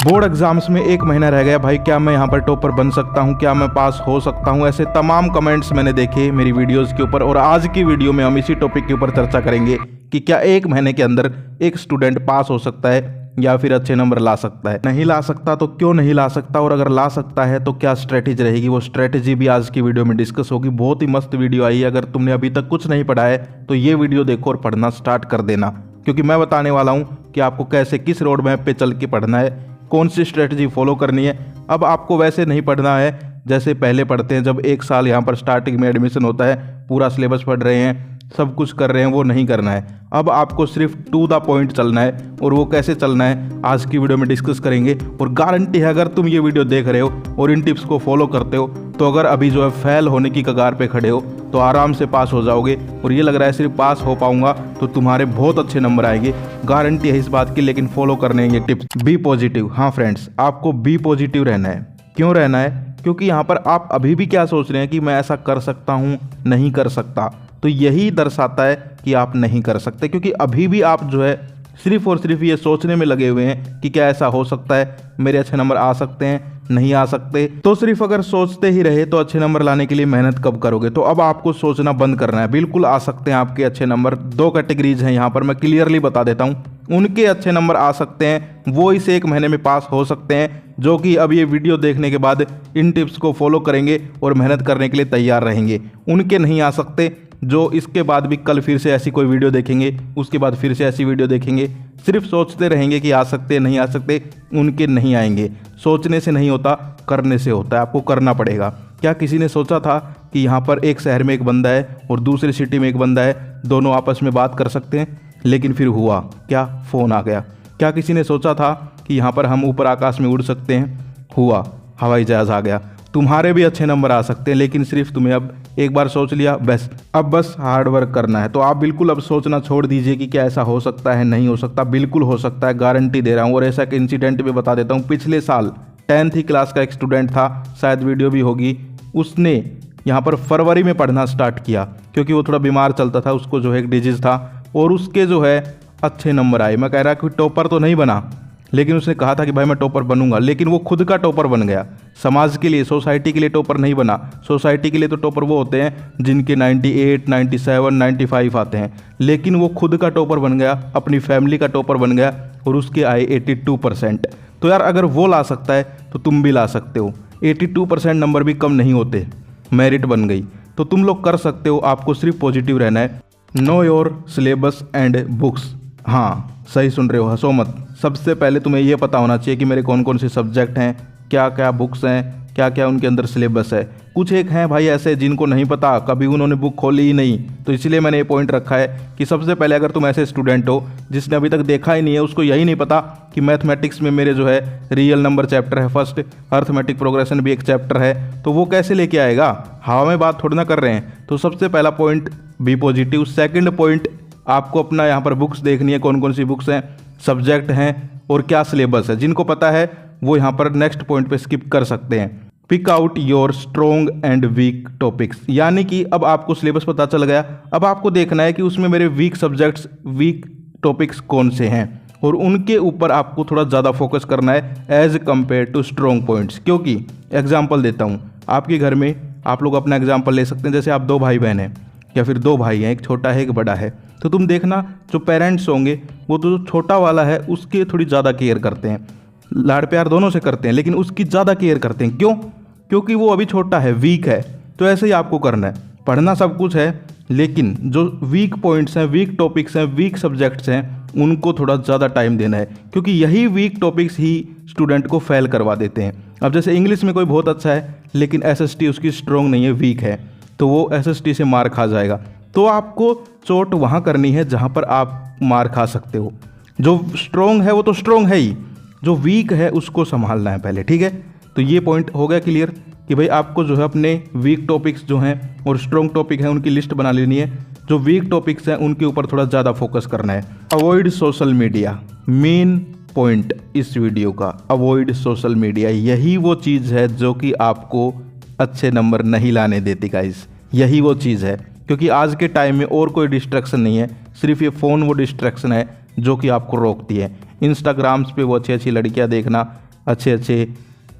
Board exams में 1 महीना रह गया भाई, क्या मैं यहाँ पर टॉपर बन सकता हूँ, क्या मैं पास हो सकता हूँ? ऐसे तमाम कमेंट्स मैंने देखे मेरी वीडियोस के ऊपर। और आज की वीडियो में हम इसी टॉपिक के ऊपर चर्चा करेंगे कि क्या 1 महीने के अंदर एक स्टूडेंट पास हो सकता है या फिर अच्छे नंबर ला सकता है। नहीं ला सकता तो क्यों नहीं ला सकता, और अगर ला सकता है तो क्या स्ट्रेटेजी रहेगी, वो स्ट्रेटेजी भी आज की वीडियो में डिस्कस होगी। बहुत ही मस्त वीडियो आई है। अगर तुमने अभी तक कुछ नहीं पढ़ा है तो ये वीडियो देखो और पढ़ना स्टार्ट कर देना, क्योंकि मैं बताने वाला हूँ कि आपको कैसे किस रोड मैप पे चल के पढ़ना है, कौन सी स्ट्रेटजी फॉलो करनी है। अब आपको वैसे नहीं पढ़ना है जैसे पहले पढ़ते हैं, जब 1 साल यहाँ पर स्टार्टिंग में एडमिशन होता है, पूरा सिलेबस पढ़ रहे हैं, सब कुछ कर रहे हैं, वो नहीं करना है। अब आपको सिर्फ टू द पॉइंट चलना है, और वो कैसे चलना है आज की वीडियो में डिस्कस करेंगे। और गारंटी है अगर तुम ये वीडियो देख रहे हो और इन टिप्स को फॉलो करते हो तो अगर अभी जो है फेल होने की कगार पे खड़े हो तो आराम से पास हो जाओगे। और ये लग रहा है सिर्फ पास हो पाऊंगा तो तुम्हारे बहुत अच्छे नंबर आएंगे, गारंटी है इस बात की। लेकिन फॉलो करने हैं ये टिप्स। Be positive. हाँ फ्रेंड्स, आपको बी पॉजिटिव रहना है। क्यों रहना है? क्योंकि यहाँ पर आप अभी भी क्या सोच रहे हैं कि मैं ऐसा कर सकता हूँ, नहीं कर सकता, तो यही दर्शाता है कि आप नहीं कर सकते। क्योंकि अभी भी आप जो है सिर्फ और सिर्फ ये सोचने में लगे हुए हैं कि क्या ऐसा हो सकता है, मेरे अच्छे नंबर आ सकते हैं, नहीं आ सकते। तो सिर्फ अगर सोचते ही रहे तो अच्छे नंबर लाने के लिए मेहनत कब करोगे? तो अब आपको सोचना बंद करना है। बिल्कुल आ सकते हैं आपके अच्छे नंबर। 2 कैटेगरीज हैं यहाँ पर, मैं क्लियरली बता देता हूँ। उनके अच्छे नंबर आ सकते हैं, वो इस 1 महीने में पास हो सकते हैं, जो कि अब ये वीडियो देखने के बाद इन टिप्स को फॉलो करेंगे और मेहनत करने के लिए तैयार रहेंगे। उनके नहीं आ सकते जो इसके बाद भी कल फिर से ऐसी कोई वीडियो देखेंगे, उसके बाद फिर से ऐसी वीडियो देखेंगे, सिर्फ सोचते रहेंगे कि आ सकते नहीं आ सकते। उनके नहीं आएंगे। सोचने से नहीं होता, करने से होता है। आपको करना पड़ेगा। क्या किसी ने सोचा था कि यहाँ पर एक शहर में एक बंदा है और दूसरी सिटी में एक बंदा है, दोनों आपस में बात कर सकते हैं? लेकिन फिर हुआ क्या? फ़ोन आ गया। क्या किसी ने सोचा था कि यहाँ पर हम ऊपर आकाश में उड़ सकते हैं? हुआ, हवाई जहाज़ आ गया। तुम्हारे भी अच्छे नंबर आ सकते हैं, लेकिन सिर्फ तुम्हें अब एक बार सोच लिया, बस हार्ड वर्क करना है। तो आप बिल्कुल अब सोचना छोड़ दीजिए कि क्या ऐसा हो सकता है, नहीं हो सकता। बिल्कुल हो सकता है, गारंटी दे रहा हूँ। और ऐसा एक इंसिडेंट भी बता देता हूँ। पिछले साल 10th क्लास का एक स्टूडेंट था, शायद वीडियो भी होगी, उसने यहाँ पर फरवरी में पढ़ना स्टार्ट किया, क्योंकि वो थोड़ा बीमार चलता था, उसको जो है एक डिजीज़ था, और उसके जो है अच्छे नंबर आए। मैं कह रहा कि टॉपर तो नहीं बना, लेकिन उसने कहा था कि भाई मैं टॉपर बनूंगा, लेकिन वो खुद का टॉपर बन गया। समाज के लिए, सोसाइटी के लिए टॉपर नहीं बना। सोसाइटी के लिए तो टॉपर वो होते हैं जिनके 98, 97, 95 आते हैं, लेकिन वो खुद का टॉपर बन गया, अपनी फैमिली का टॉपर बन गया, और उसके आए 82%। तो यार अगर वो ला सकता है तो तुम भी ला सकते हो। 82% नंबर भी कम नहीं होते, मेरिट बन गई। तो तुम लोग कर सकते हो। आपको सिर्फ पॉजिटिव रहना है। Know your syllabus and books. हाँ, सही सुन रहे हो, हंसो मत। सबसे पहले तुम्हें ये पता होना चाहिए कि मेरे कौन कौन से सब्जेक्ट हैं, क्या क्या बुक्स हैं, क्या क्या उनके अंदर सिलेबस है। कुछ एक हैं भाई ऐसे जिनको नहीं पता, कभी उन्होंने बुक खोली ही नहीं, तो इसलिए मैंने ये पॉइंट रखा है कि सबसे पहले अगर तुम ऐसे स्टूडेंट हो जिसने अभी तक देखा ही नहीं है, उसको यही नहीं पता कि मैथमेटिक्स में मेरे जो है रियल नंबर चैप्टर है फर्स्ट, अर्थमेटिक प्रोग्रेशन भी एक चैप्टर है, तो वो कैसे लेके आएगा? हवा में बात थोड़ी ना कर रहे हैं। तो सबसे पहला point be positive. Second point, आपको अपना यहाँ पर बुक्स देखनी है, कौन कौन सी बुक्स हैं, सब्जेक्ट हैं और क्या सिलेबस है। जिनको पता है वो यहाँ पर नेक्स्ट पॉइंट पे स्किप कर सकते हैं। Pick out your strong and weak topics. यानी कि अब आपको सिलेबस पता चल गया, अब आपको देखना है कि उसमें मेरे वीक सब्जेक्ट्स, वीक टॉपिक्स कौन से हैं, और उनके ऊपर आपको थोड़ा ज़्यादा फोकस करना है as compare to strong points. क्योंकि एग्जाम्पल देता हूँ, आपके घर में आप लोग अपना एग्जाम्पल ले सकते हैं। जैसे आप 2 भाई बहन हैं या फिर 2 भाई हैं, एक छोटा है एक बड़ा है, तो तुम देखना जो पेरेंट्स होंगे वो तो जो छोटा वाला है उसके थोड़ी ज़्यादा केयर करते हैं, लाड़ प्यार दोनों से करते हैं, लेकिन उसकी ज़्यादा केयर करते हैं। क्यों? क्योंकि वो अभी छोटा है, वीक है। तो ऐसे ही आपको करना है। पढ़ना सब कुछ है, लेकिन जो वीक पॉइंट्स हैं, वीक टॉपिक्स हैं, वीक सब्जेक्ट्स हैं, उनको थोड़ा ज़्यादा टाइम देना है, क्योंकि यही वीक टॉपिक्स ही स्टूडेंट को फेल करवा देते हैं। अब जैसे इंग्लिश में कोई बहुत अच्छा है लेकिन SST उसकी स्ट्रॉन्ग नहीं है, वीक है, तो वो SST से मार खा जाएगा। तो आपको चोट वहाँ करनी है जहाँ पर आप मार खा सकते हो। जो स्ट्रॉन्ग है वो तो स्ट्रॉन्ग है ही, जो वीक है उसको संभालना है पहले, ठीक है? तो ये पॉइंट हो गया क्लियर कि भाई आपको जो है अपने वीक टॉपिक्स जो हैं और स्ट्रॉन्ग टॉपिक हैं उनकी लिस्ट बना लेनी है। जो वीक टॉपिक्स हैं उनके ऊपर थोड़ा ज़्यादा फोकस करना है। Avoid social media. Main point इस वीडियो का, अवॉइड सोशल मीडिया। यही वो चीज़ है जो कि आपको अच्छे नंबर नहीं लाने देती गाइस, यही वो चीज़ है। क्योंकि आज के टाइम में और कोई डिस्ट्रैक्शन नहीं है, सिर्फ ये फ़ोन वो डिस्ट्रैक्शन है जो कि आपको रोकती है। इंस्टाग्राम्स पे वो अच्छी अच्छी लड़कियां देखना, अच्छे अच्छे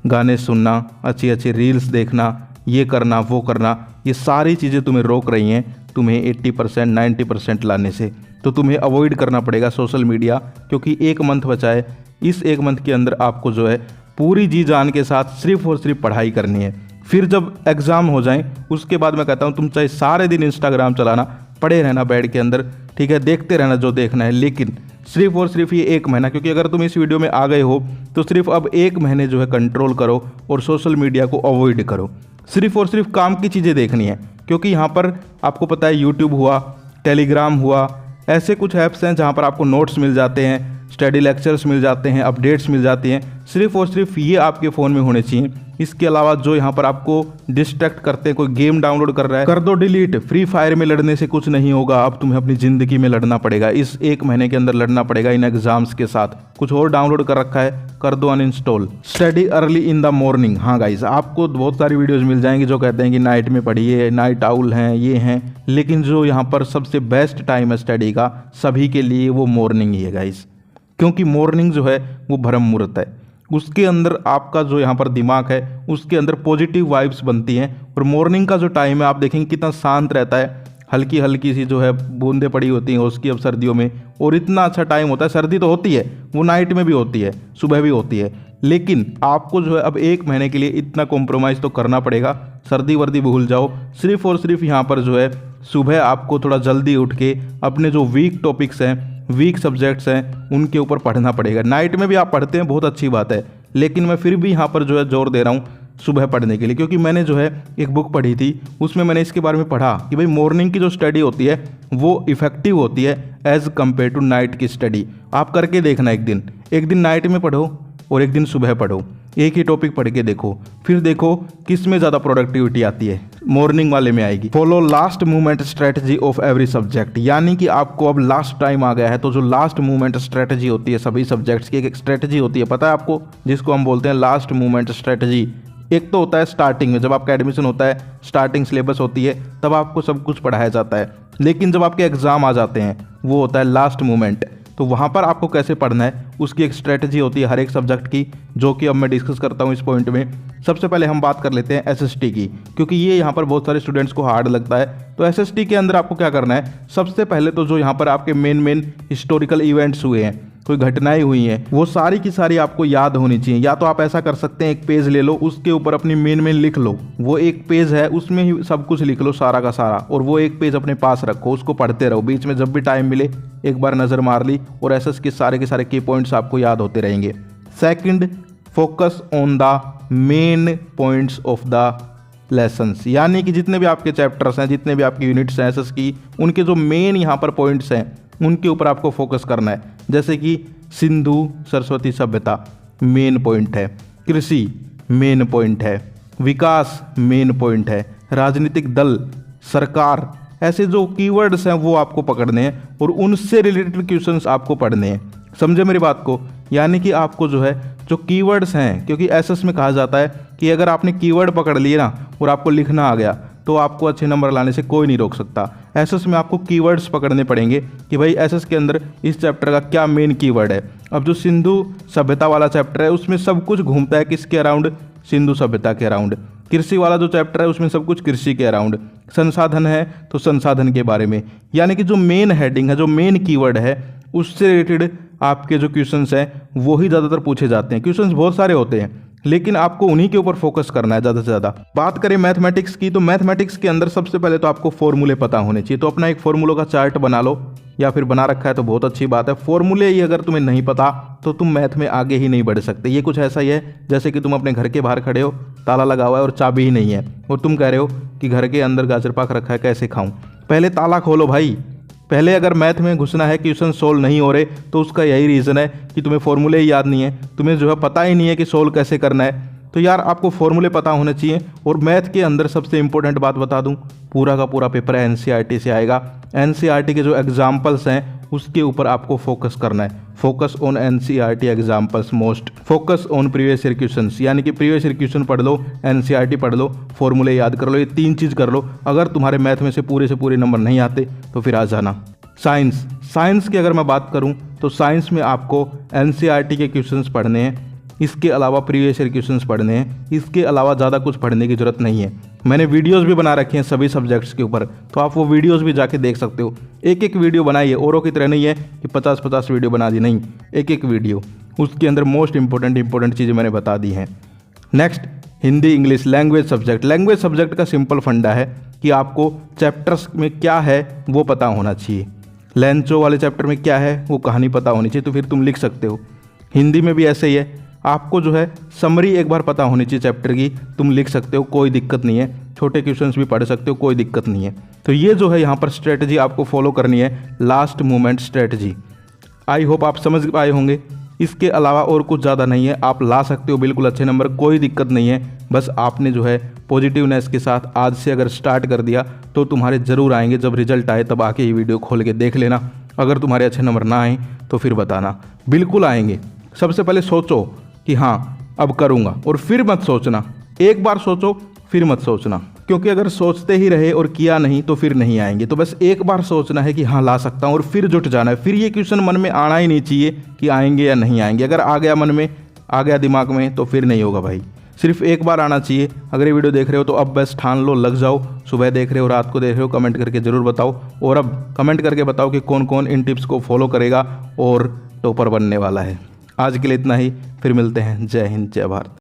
गाने सुनना, अच्छी अच्छी रील्स देखना, ये करना वो करना, ये सारी चीज़ें तुम्हें रोक रही हैं तुम्हें 80% 90% लाने से। तो तुम्हें अवॉइड करना पड़ेगा सोशल मीडिया, क्योंकि 1 मंथ बचा है। इस 1 मंथ के अंदर आपको जो है पूरी जी जान के साथ सिर्फ और सिर्फ पढ़ाई करनी है। फिर जब एग्ज़ाम हो जाएं उसके बाद मैं कहता हूं तुम चाहे सारे दिन इंस्टाग्राम चलाना, पड़े रहना बेड के अंदर, ठीक है, देखते रहना जो देखना है, लेकिन सिर्फ और सिर्फ ये 1 महीना, क्योंकि अगर तुम इस वीडियो में आ गए हो तो सिर्फ अब 1 महीने जो है कंट्रोल करो और सोशल मीडिया को अवॉइड करो। सिर्फ और सिर्फ काम की चीज़ें देखनी है, क्योंकि यहाँ पर आपको पता है यूट्यूब हुआ, टेलीग्राम हुआ, ऐसे कुछ ऐप्स हैं जहाँ पर आपको नोट्स मिल जाते हैं, स्टडी लेक्चर्स मिल जाते हैं, अपडेट्स मिल जाती हैं। सिर्फ और सिर्फ ये आपके फ़ोन में होने चाहिए। इसके अलावा जो यहाँ पर आपको डिस्ट्रैक्ट करते हैं, कोई गेम डाउनलोड कर रहा है, कर दो डिलीट। फ्री फायर में लड़ने से कुछ नहीं होगा, अब तुम्हें अपनी ज़िंदगी में लड़ना पड़ेगा। इस 1 महीने के अंदर लड़ना पड़ेगा इन एग्जाम्स के साथ। कुछ और डाउनलोड कर रखा है, कर दो uninstall. Study early in the morning. हाँ गाइस, आपको बहुत सारी वीडियोज़ मिल जाएंगी जो कहते हैं कि नाइट में पढ़िए, नाइट आउल हैं, ये हैं, लेकिन जो यहाँ पर सबसे बेस्ट टाइम है स्टडी का सभी के लिए वो मॉर्निंग ही है गाइस, क्योंकि मॉर्निंग जो है वो ब्रह्म मुहूर्त है। उसके अंदर आपका जो यहाँ पर दिमाग है उसके अंदर पॉजिटिव वाइब्स बनती हैं। और मॉर्निंग का जो टाइम है आप देखेंगे कितना शांत रहता है, हल्की हल्की सी जो है बूंदें पड़ी होती हैं उसकी अब सर्दियों में, और इतना अच्छा टाइम होता है। सर्दी तो होती है, वो नाइट में भी होती है, सुबह भी होती है, लेकिन आपको जो है अब 1 महीने के लिए इतना कॉम्प्रोमाइज़ तो करना पड़ेगा। सर्दी वर्दी भूल जाओ, सिर्फ और सिर्फ यहाँ पर जो है सुबह आपको थोड़ा जल्दी उठ के अपने जो वीक टॉपिक्स हैं, वीक सब्जेक्ट्स हैं, उनके ऊपर पढ़ना पड़ेगा। नाइट में भी आप पढ़ते हैं, बहुत अच्छी बात है, लेकिन मैं फिर भी यहाँ पर जो है जोर दे रहा हूँ सुबह पढ़ने के लिए, क्योंकि मैंने जो है एक बुक पढ़ी थी, उसमें मैंने इसके बारे में पढ़ा कि भाई मॉर्निंग की जो स्टडी होती है वो इफ़ेक्टिव होती है एज़ कम्पेयर टू नाइट की स्टडी। आप करके देखना, एक दिन नाइट में पढ़ो और एक दिन सुबह पढ़ो, एक ही टॉपिक पढ़ के देखो, फिर देखो किस में ज़्यादा प्रोडक्टिविटी आती है। मॉर्निंग वाले में आएगी। Follow last movement strategy of every subject, यानी कि आपको अब लास्ट टाइम आ गया है, तो जो लास्ट मूवमेंट स्ट्रेटजी होती है सभी सब्जेक्ट्स की, एक स्ट्रेटजी होती है, पता है आपको, जिसको हम बोलते हैं लास्ट मूवमेंट स्ट्रेटजी। एक तो होता है स्टार्टिंग में, जब आपका एडमिशन होता है, स्टार्टिंग सिलेबस होती है, तब आपको सब कुछ पढ़ाया जाता है, लेकिन जब आपके एग्जाम आ जाते हैं वो होता है लास्ट मूवमेंट। तो वहाँ पर आपको कैसे पढ़ना है उसकी एक स्ट्रेटजी होती है हर एक सब्जेक्ट की, जो कि अब मैं डिस्कस करता हूँ इस पॉइंट में। सबसे पहले हम बात कर लेते हैं एसएसटी की, क्योंकि ये यहाँ पर बहुत सारे स्टूडेंट्स को हार्ड लगता है। तो एसएसटी के अंदर आपको क्या करना है, सबसे पहले तो जो यहाँ पर आपके मेन हिस्टोरिकल इवेंट्स हुए हैं, कोई घटनाएं हुई हैं, वो सारी की सारी आपको याद होनी चाहिए। या तो आप ऐसा कर सकते हैं, एक पेज ले लो, उसके ऊपर अपनी मेन लिख लो, वो एक पेज है उसमें ही सब कुछ लिख लो सारा का सारा, और वो एक पेज अपने पास रखो, उसको पढ़ते रहो, बीच में जब भी टाइम मिले एक बार नज़र मार ली, और एसएस के सारे की पॉइंट्स आपको याद होते रहेंगे। Second, focus on the main points of the lessons, यानी कि जितने भी आपके चैप्टर्स हैं, जितने भी आपकी यूनिट्स हैं एसएस की, उनके जो मेन यहाँ पर पॉइंट्स हैं उनके ऊपर आपको फोकस करना है। जैसे कि सिंधु सरस्वती सभ्यता मेन पॉइंट है, कृषि मेन पॉइंट है, विकास मेन पॉइंट है, राजनीतिक दल, सरकार, ऐसे जो कीवर्ड्स हैं वो आपको पकड़ने हैं और उनसे रिलेटेड क्वेश्चंस आपको पढ़ने हैं। समझे मेरी बात को? यानी कि आपको जो है जो कीवर्ड्स हैं, क्योंकि एसएस में कहा जाता है कि अगर आपने कीवर्ड पकड़ लिए ना और आपको लिखना आ गया तो आपको अच्छे नंबर लाने से कोई नहीं रोक सकता। एसएस में आपको कीवर्ड्स पकड़ने पड़ेंगे कि भाई एसएस के अंदर इस चैप्टर का क्या मेन कीवर्ड है। अब जो सिंधु सभ्यता वाला चैप्टर है उसमें सब कुछ घूमता है किसके अराउंड, सिंधु सभ्यता के अराउंड। कृषि वाला जो चैप्टर है उसमें सब कुछ कृषि के अराउंड। संसाधन है तो संसाधन के बारे में, यानी कि जो मेन हेडिंग है, जो मेन कीवर्ड है, उससे रिलेटेड आपके जो क्वेश्चंस हैं वो ही ज़्यादातर पूछे जाते हैं। क्वेश्चंस बहुत सारे होते हैं लेकिन आपको उन्हीं के ऊपर फोकस करना है ज़्यादा से ज़्यादा। बात करें मैथमेटिक्स की, तो मैथमेटिक्स के अंदर सबसे पहले तो आपको फॉर्मूले पता होने चाहिए। तो अपना एक फॉर्मूलों का चार्ट बना लो, या फिर बना रखा है तो बहुत अच्छी बात है। फॉर्मूले ही अगर तुम्हें नहीं पता तो तुम मैथ में आगे ही नहीं बढ़ सकते। ये कुछ ऐसा ही है जैसे कि तुम अपने घर के बाहर खड़े हो, ताला लगा हुआ है और चाबी ही नहीं है, और तुम कह रहे हो कि घर के अंदर गाजर पाक रखा है, कैसे खाऊं? पहले ताला खोलो भाई। पहले अगर मैथ में घुसना है, क्वेश्चन सोल्व नहीं हो रहे, तो उसका यही रीज़न है कि तुम्हें फॉर्मूले ही याद नहीं है, तुम्हें जो है पता ही नहीं है कि सोल्व कैसे करना है। तो यार आपको फॉर्मूले पता होने चाहिए। और मैथ के अंदर सबसे इंपॉर्टेंट बात बता दूं, पूरा का पूरा पेपर एनसीईआरटी से आएगा। एनसीईआरटी के जो एग्जाम्पल्स हैं उसके ऊपर आपको फोकस करना है। Focus on NCERT examples most, focus on previous year questions, यानी कि प्रीवियस ईयर क्वेश्चन पढ़ लो, एनसीईआरटी पढ़ लो, फॉर्मूले याद कर लो, ये 3 चीज़ कर लो। अगर तुम्हारे मैथ में से पूरे नंबर नहीं आते तो फिर आ जाना। साइंस की अगर मैं बात करूं तो साइंस में आपको एनसीईआरटी के क्वेश्चंस पढ़ने हैं। इसके अलावा प्रीवियस ईयर क्वेश्चंस पढ़ने हैं, इसके अलावा ज़्यादा कुछ पढ़ने की ज़रूरत नहीं है। मैंने वीडियोस भी बना रखे हैं सभी सब्जेक्ट्स के ऊपर, तो आप वो वीडियोस भी जाके देख सकते हो। एक एक वीडियो बनाइए, औरों की तरह नहीं है कि 50-50 वीडियो बना दी, नहीं, एक एक वीडियो, उसके अंदर मोस्ट इंपॉर्टेंट चीज़ें मैंने बता दी हैं। Next, Hindi English language subject. Language subject का सिंपल फंडा है कि आपको चैप्टर्स में क्या है वो पता होना चाहिए। लेंचो वाले चैप्टर में क्या है वो कहानी पता होनी चाहिए, तो फिर तुम लिख सकते हो। हिंदी में भी ऐसे ही है, आपको जो है समरी एक बार पता होनी चाहिए चैप्टर की, तुम लिख सकते हो, कोई दिक्कत नहीं है। छोटे क्वेश्चंस भी पढ़ सकते हो, कोई दिक्कत नहीं है। तो ये जो है यहाँ पर स्ट्रेटजी आपको फॉलो करनी है, last moment strategy. I hope आप समझ पाए होंगे। इसके अलावा और कुछ ज़्यादा नहीं है, आप ला सकते हो बिल्कुल अच्छे नंबर, कोई दिक्कत नहीं है। बस आपने जो है पॉजिटिवनेस के साथ आज से अगर स्टार्ट कर दिया तो तुम्हारे ज़रूर आएंगे। जब रिजल्ट आए तब आके ये वीडियो खोल के देख लेना। अगर तुम्हारे अच्छे नंबर ना आए तो फिर बताना, बिल्कुल आएंगे। सबसे पहले सोचो कि हाँ अब करूँगा, और फिर मत सोचना। एक बार सोचो फिर मत सोचना, क्योंकि अगर सोचते ही रहे और किया नहीं तो फिर नहीं आएंगे। तो बस एक बार सोचना है कि हाँ ला सकता हूँ, और फिर जुट जाना है। फिर ये क्वेश्चन मन में आना ही नहीं चाहिए कि आएंगे या नहीं आएंगे। अगर आ गया मन में, आ गया दिमाग में, तो फिर नहीं होगा भाई। सिर्फ एक बार आना चाहिए। अगर ये वीडियो देख रहे हो तो अब बस ठान लो, लग जाओ। सुबह देख रहे हो, रात को देख रहे हो, कमेंट करके ज़रूर बताओ। और अब कमेंट करके बताओ कि कौन कौन इन टिप्स को फॉलो करेगा और टॉपर बनने वाला है। आज के लिए इतना ही, फिर मिलते हैं। जय हिंद, जय भारत।